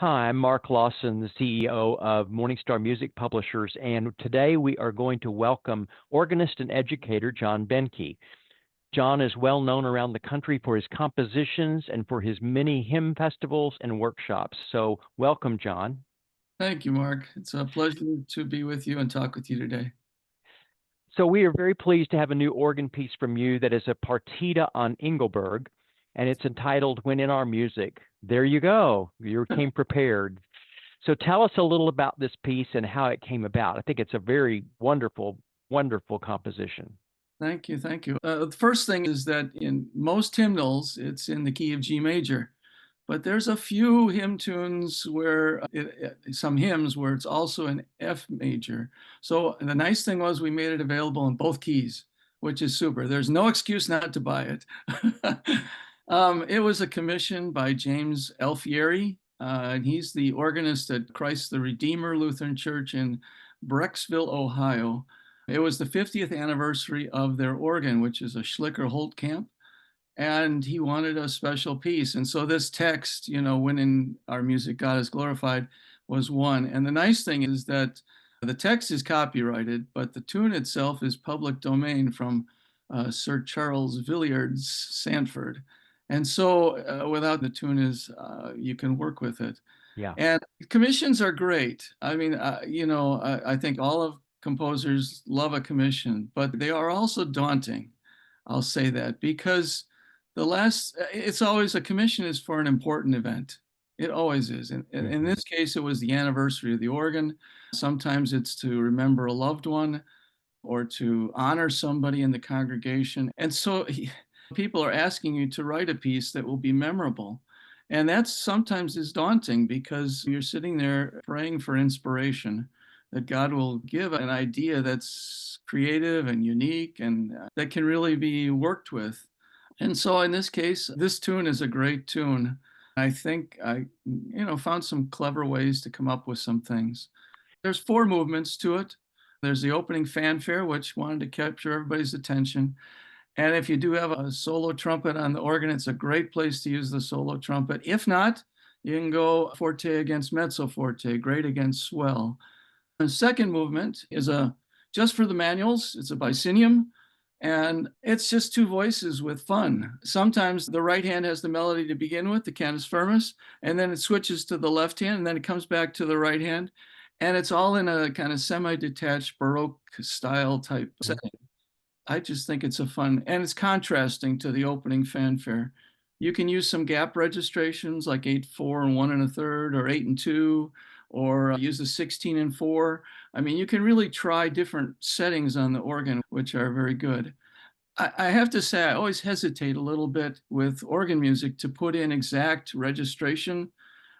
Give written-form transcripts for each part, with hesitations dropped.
Hi, I'm Mark Lawson, the CEO of Morningstar Music Publishers, and today we are going to welcome organist and educator John Behnke. John is well known around the country for his compositions and for his many hymn festivals and workshops. So, welcome, John. Thank you, Mark. It's a pleasure to be with you and talk with you today. So, we are very pleased to have a new organ piece from you that is a partita on Engelberg, and it's entitled When in Our Music. There you go. You came prepared. So tell us a little about this piece and how it came about. I think it's a very wonderful, wonderful composition. Thank you. Thank you. The first thing is that in most hymnals, it's in the key of G major, but there's a few hymn tunes where some hymns where it's also in F major. So the nice thing was we made it available in both keys, which is super. There's no excuse not to buy it. It was a commission by James Alfieri, and he's the organist at Christ the Redeemer Lutheran Church in Brecksville, Ohio. It was the 50th anniversary of their organ, which is a Schlicker Holtkamp, and he wanted a special piece. And so this text, when in our music God is glorified, was one. And the nice thing is that the text is copyrighted, but the tune itself is public domain from Sir Charles Villiers Sanford. And so without the tune you can work with it. Yeah. And commissions are great. I mean, I think all of composers love a commission, but they are also daunting. I'll say that because it's always a commission is for an important event. It always is. And in this case, it was the anniversary of the organ. Sometimes it's to remember a loved one or to honor somebody in the congregation. And so people are asking you to write a piece that will be memorable. And that sometimes is daunting because you're sitting there praying for inspiration, that God will give an idea that's creative and unique and that can really be worked with. And so in this case, this tune is a great tune. I think I, found some clever ways to come up with some things. There's 4 movements to it. There's the opening fanfare, which wanted to capture everybody's attention. And if you do have a solo trumpet on the organ, it's a great place to use the solo trumpet. If not, you can go forte against mezzo forte, great against swell. The second movement is just for the manuals. It's a bicinium, and it's just 2 voices with fun. Sometimes the right hand has the melody to begin with, the cantus firmus, and then it switches to the left hand, and then it comes back to the right hand. And it's all in a kind of semi-detached Baroque style type setting. I just think it's and it's contrasting to the opening fanfare. You can use some gap registrations like 8/4 and 1 1/3, or 8 and 2, or use the 16 and 4. I mean, you can really try different settings on the organ, which are very good. I have to say, I always hesitate a little bit with organ music to put in exact registration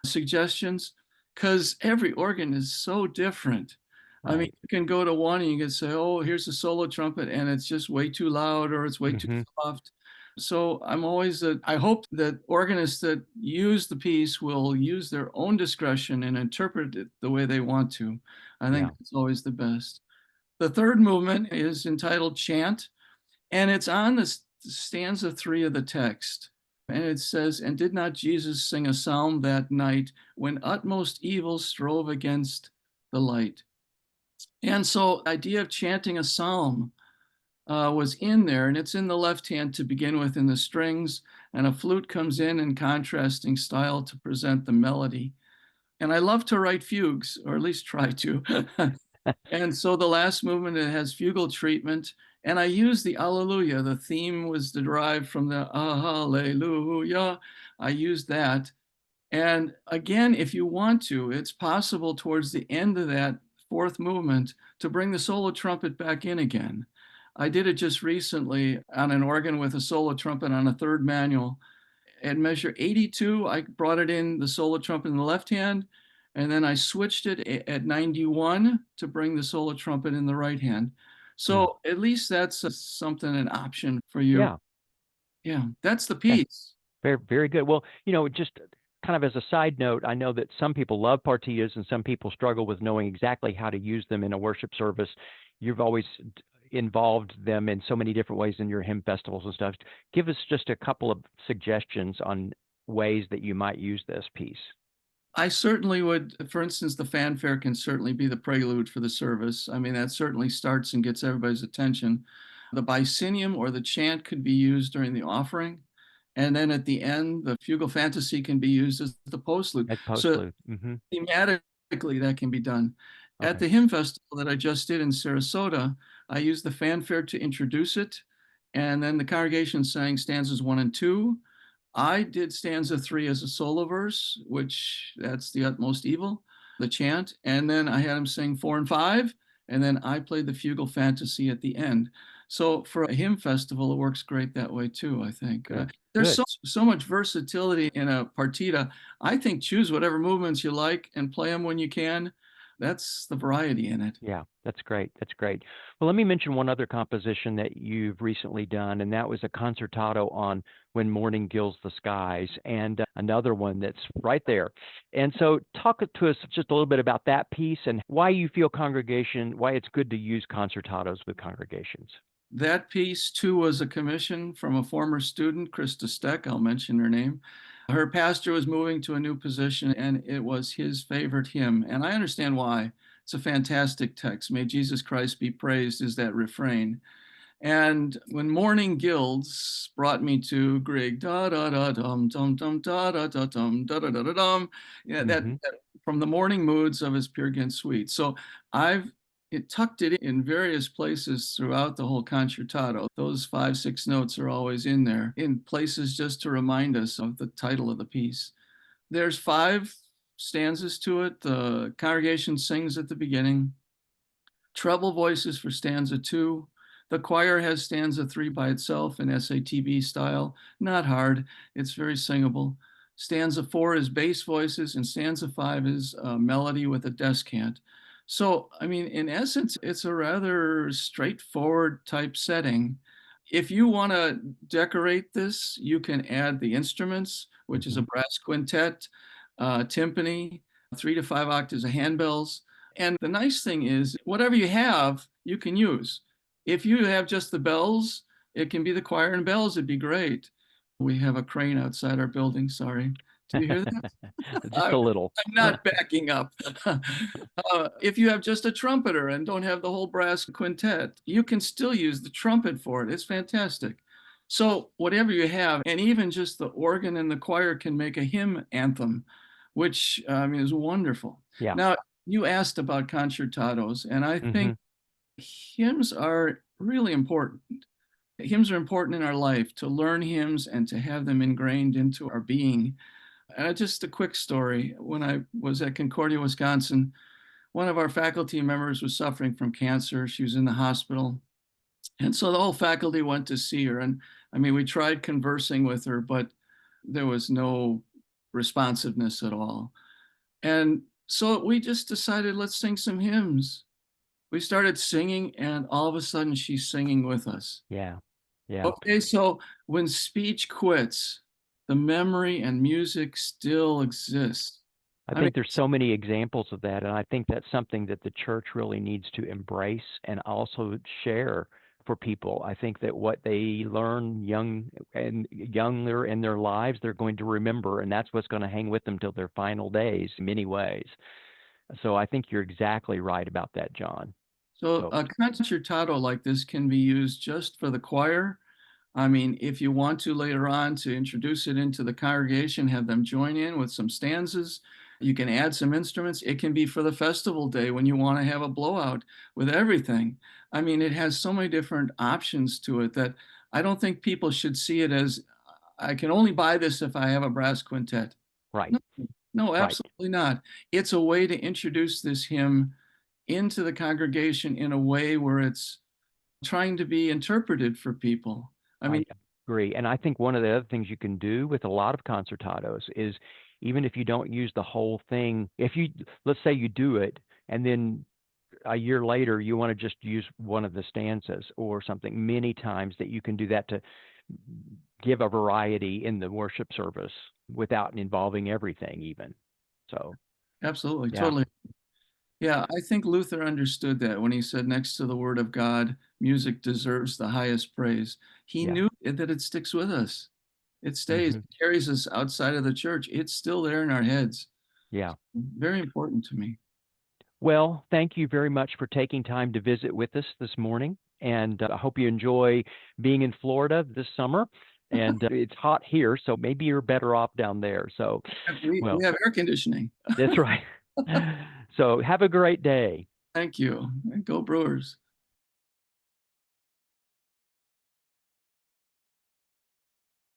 suggestions because every organ is so different. Right. I mean, you can go to one and you can say, oh, here's a solo trumpet, and it's just way too loud or it's way too soft. So I hope that organists that use the piece will use their own discretion and interpret it the way they want to. I think it's always the best. The third movement is entitled Chant, and it's on the stanza 3 of the text. And it says, and did not Jesus sing a psalm that night when utmost evil strove against the light? And so the idea of chanting a psalm was in there, and it's in the left hand to begin with in the strings, and a flute comes in contrasting style to present the melody. And I love to write fugues, or at least try to. And so the last movement, it has fugal treatment, and I use the Alleluia. The theme was derived from the Hallelujah. I used that. And again, if you want to, it's possible towards the end of that 4th movement to bring the solo trumpet back in again. I did it just recently on an organ with a solo trumpet on a 3rd manual. At measure 82, I brought it in the solo trumpet in the left hand, and then I switched it at 91 to bring the solo trumpet in the right hand. So at least that's an option for you. Yeah. Yeah, that's the piece. Very, very good. Well, just kind of as a side note, I know that some people love partitas and some people struggle with knowing exactly how to use them in a worship service. You've always involved them in so many different ways in your hymn festivals and stuff. Give us just a couple of suggestions on ways that you might use this piece. I certainly would, for instance, the fanfare can certainly be the prelude for the service. I mean, that certainly starts and gets everybody's attention. The bycinium or the chant could be used during the offering. And then at the end, the fugal fantasy can be used as the postlude. At So postlude. thematically, that can be done. At Okay. the hymn festival that I just did in Sarasota, I used the fanfare to introduce it. And then the congregation sang stanzas 1 and 2. I did stanza 3 as a solo verse, which that's the utmost evil, the chant. And then I had him sing 4 and 5. And then I played the fugal fantasy at the end. So for a hymn festival, it works great that way too, I think. Good. There's Good. so much versatility in a partita. I think choose whatever movements you like and play them when you can. That's the variety in it. Yeah, that's great. That's great. Well, let me mention one other composition that you've recently done, and that was a concertato on When Morning Gilds the Skies, and another one that's right there. And so, talk to us just a little bit about that piece and why you feel why it's good to use concertatos with congregations. That piece too was a commission from a former student, Krista Steck. I'll mention her name. Her pastor was moving to a new position, and it was his favorite hymn. And I understand why. It's a fantastic text. May Jesus Christ be praised, is that refrain. And when morning gilds brought me to Grieg, da da da dum dum dum da da da dum da da da da dum, yeah, Mm-hmm. that from the morning moods of his Peer Gynt suite. So I've tucked it in various places throughout the whole concertato. Those 5, 6 notes are always in there, in places just to remind us of the title of the piece. There's 5 stanzas to it. The congregation sings at the beginning. Treble voices for stanza 2. The choir has stanza 3 by itself in SATB style. Not hard, it's very singable. Stanza 4 is bass voices, and stanza 5 is a melody with a descant. So, I mean, in essence, it's a rather straightforward type setting. If you want to decorate this, you can add the instruments, which is Mm-hmm. a brass quintet, timpani, 3 to 5 octaves of handbells. And the nice thing is, whatever you have, you can use. If you have just the bells, it can be the choir and bells. It'd be great. We have a crane outside our building. Sorry. Do you hear that? Just a little. I'm not backing up. If you have just a trumpeter and don't have the whole brass quintet, you can still use the trumpet for it. It's fantastic. So, whatever you have, and even just the organ and the choir can make a hymn anthem, which is wonderful. Yeah. Now, you asked about concertados, and I Mm-hmm. think hymns are really important. Hymns are important in our life to learn hymns and to have them ingrained into our being. Just a quick story. When I was at Concordia, Wisconsin, one of our faculty members was suffering from cancer. She was in the hospital. And so the whole faculty went to see her. And I mean, we tried conversing with her, but there was no responsiveness at all. And so we just decided, let's sing some hymns. We started singing, and all of a sudden, she's singing with us. Yeah. Yeah. Okay, so when speech quits, the memory and music still exists. I I mean, think there's so many examples of that, and I think that's something that the church really needs to embrace and also share for people. I think that what they learn younger in their lives, they're going to remember, and that's what's going to hang with them till their final days in many ways. So I think you're exactly right about that, John. so So a concertato like this can be used just for the choir. I mean, if you want to later on to introduce it into the congregation, have them join in with some stanzas. You can add some instruments. It can be for the festival day when you want to have a blowout with everything. I mean, it has so many different options to it that I don't think people should see it as I can only buy this if I have a brass quintet. right, No, no, right. absolutely not. It's a way to introduce this hymn into the congregation in a way where it's trying to be interpreted for people. I I mean, agree. And I think one of the other things you can do with a lot of concertatos is even if you don't use the whole thing, if you, let's say you do it and then a year later you want to just use one of the stanzas or something, many times that you can do that to give a variety in the worship service without involving everything even. So, absolutely, yeah, totally. Yeah, I think Luther understood that when he said, next to the word of God, music deserves the highest praise. He yeah. knew that it sticks with us. It stays, Hmm. it carries us outside of the church. It's still there in our heads. Yeah. Very important to me. Well, thank you very much for taking time to visit with us this morning. And I hope you enjoy being in Florida this summer. And it's hot here, so maybe you're better off down there. So, We well, have air conditioning. that's right. So have a great day. Thank you. And go Brewers.